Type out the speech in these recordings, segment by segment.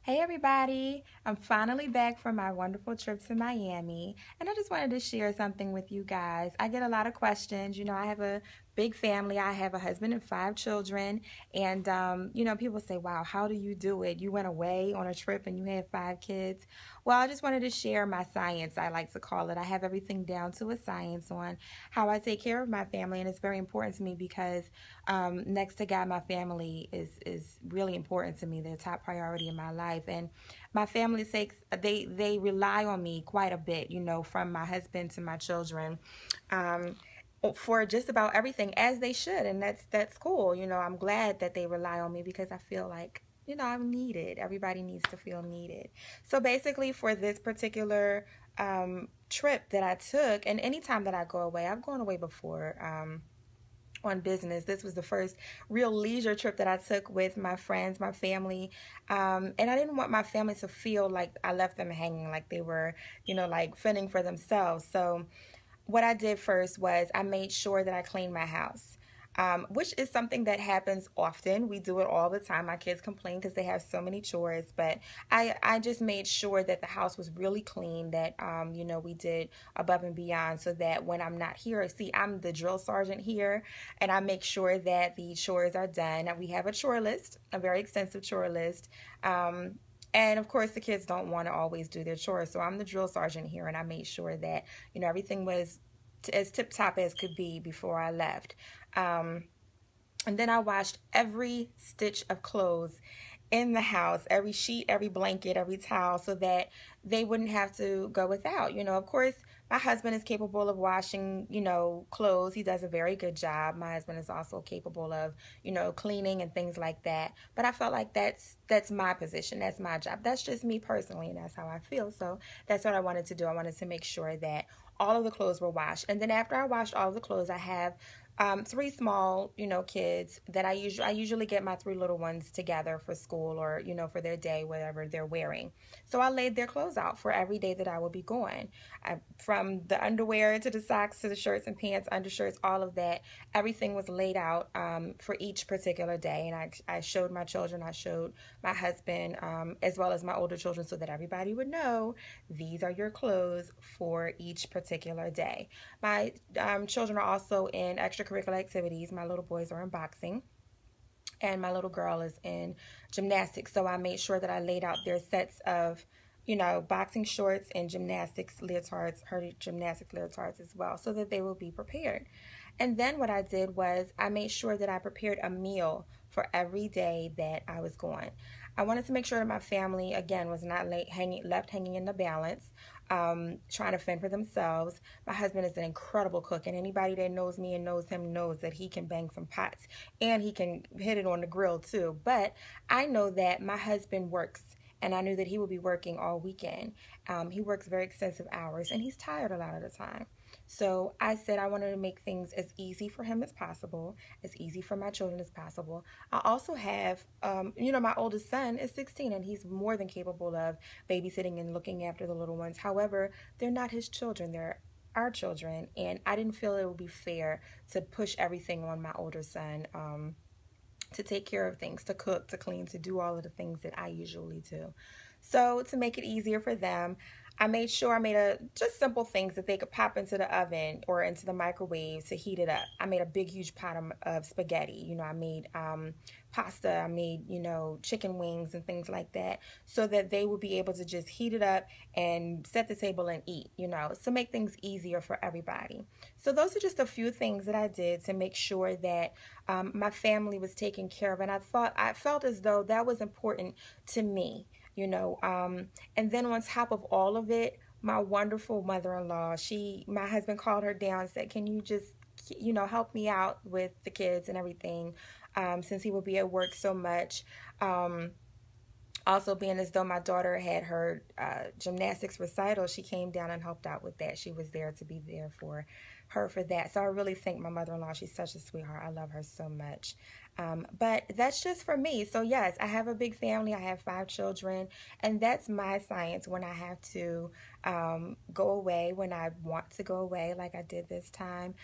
Hey everybody, I'm finally back from my wonderful trip to Miami, and I just wanted to share something with you guys. I get a lot of questions. I have a big family. I have a husband and five children, and people say, "Wow, how do you do it? You went away on a trip and you had five kids." Well, I just wanted to share my science, I like to call it. I have everything down to a science on how I take care of my family, and it's very important to me because next to God, my family is really important to me. They're top priority in my life, and my family sakes they rely on me quite a bit. From my husband to my children, um, for just about everything, as they should, and that's cool. I'm glad that they rely on me because I feel like I'm needed. Everybody needs to feel needed. So basically, for this particular trip that I took, and anytime that I go away, I've gone away before. On business. This was the first real leisure trip that I took with my friends, my family. And I didn't want my family to feel like I left them hanging, like they were, like fending for themselves. So what I did first was I made sure that I cleaned my house, which is something that happens often. We do it all the time. My kids complain because they have so many chores, but I just made sure that the house was really clean, that, we did above and beyond so that when I'm not here, see, I'm the drill sergeant here, and I make sure that the chores are done. We have a chore list, a very extensive chore list. And of course, the kids don't want to always do their chores. So I'm the drill sergeant here, and I made sure that, everything was as tip top as could be before I left. Um, and then I washed every stitch of clothes in the house, every sheet, every blanket, every towel, so that they wouldn't have to go without. Of course, my husband is capable of washing, clothes. He does a very good job. My husband is also capable of, cleaning and things like that. But I felt like that's my position. That's my job. That's just me personally, and that's how I feel. So that's what I wanted to do. I wanted to make sure that all of the clothes were washed. And then after I washed all of the clothes, I have three small, kids that I usually get my three little ones together for school or, for their day, whatever they're wearing. So I laid their clothes out for every day that I would be going. From the underwear to the socks to the shirts and pants, undershirts, all of that, everything was laid out for each particular day. And I showed my children, I showed my husband, as well as my older children, so that everybody would know these are your clothes for each particular day. My children are also in extracurricular activities. My little boys are in boxing, and my little girl is in gymnastics. So I made sure that I laid out their sets of, boxing shorts and gymnastics leotards, her gymnastics leotards as well, so that they will be prepared. And then what I did was I made sure that I prepared a meal for every day that I was gone. I wanted to make sure that my family, again, was not left hanging in the balance, trying to fend for themselves. My husband is an incredible cook, and anybody that knows me and knows him knows that he can bang some pots and he can hit it on the grill too. But I know that my husband works, and I knew that he would be working all weekend. He works very extensive hours, and he's tired a lot of the time. So I said I wanted to make things as easy for him as possible, as easy for my children as possible. I also have, my oldest son is 16, and he's more than capable of babysitting and looking after the little ones. However, they're not his children, they're our children, and I didn't feel it would be fair to push everything on my older son. To take care of things, to cook, to clean, to do all of the things that I usually do. So to make it easier for them, I made sure I made just simple things that they could pop into the oven or into the microwave to heat it up. I made a big, huge pot of spaghetti. I made pasta. I made, chicken wings and things like that, so that they would be able to just heat it up and set the table and eat, to make things easier for everybody. So those are just a few things that I did to make sure that my family was taken care of. And I felt as though that was important to me, and then on top of all of it, my wonderful mother-in-law, my husband called her down and said, can you just, help me out with the kids and everything, since he will be at work so much. Also, being as though my daughter had her gymnastics recital, she came down and helped out with that. She was there to be there for her for that. So I really thank my mother-in-law. She's such a sweetheart. I love her so much. But that's just for me. So yes, I have a big family. I have 5 children, and that's my science when I have to go away, when I want to go away, like I did this time.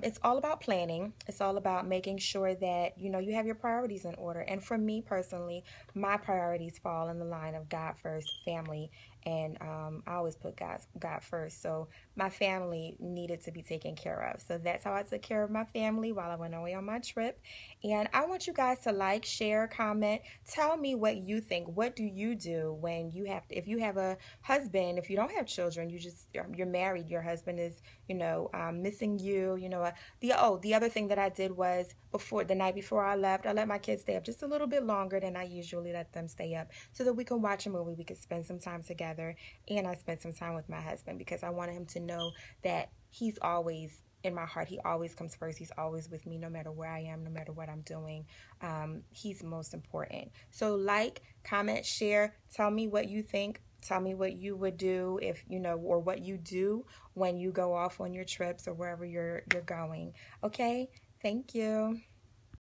It's all about planning. It's all about making sure that, you know, you have your priorities in order. And for me personally, my priorities fall in the line of God first, family, and I always put God first. So my family needed to be taken care of. So that's how I took care of my family while I went away on my trip. And I want you guys to like, share, comment, tell me what you think. What do you do when you have to, if you have a husband, if you don't have children, you're married, your husband is, you know, missing you, you know. The other thing that I did was, before the night before I left, I let my kids stay up just a little bit longer than I usually let them stay up, so that we could watch a movie, we could spend some time together, and I spent some time with my husband because I wanted him to know that he's always in my heart. He always comes first. He's always with me, no matter where I am, no matter what I'm doing. He's most important. So like, comment, share, tell me what you think. Tell me what you would do if, you know, or what you do when you go off on your trips or wherever you're going. Okay? Thank you.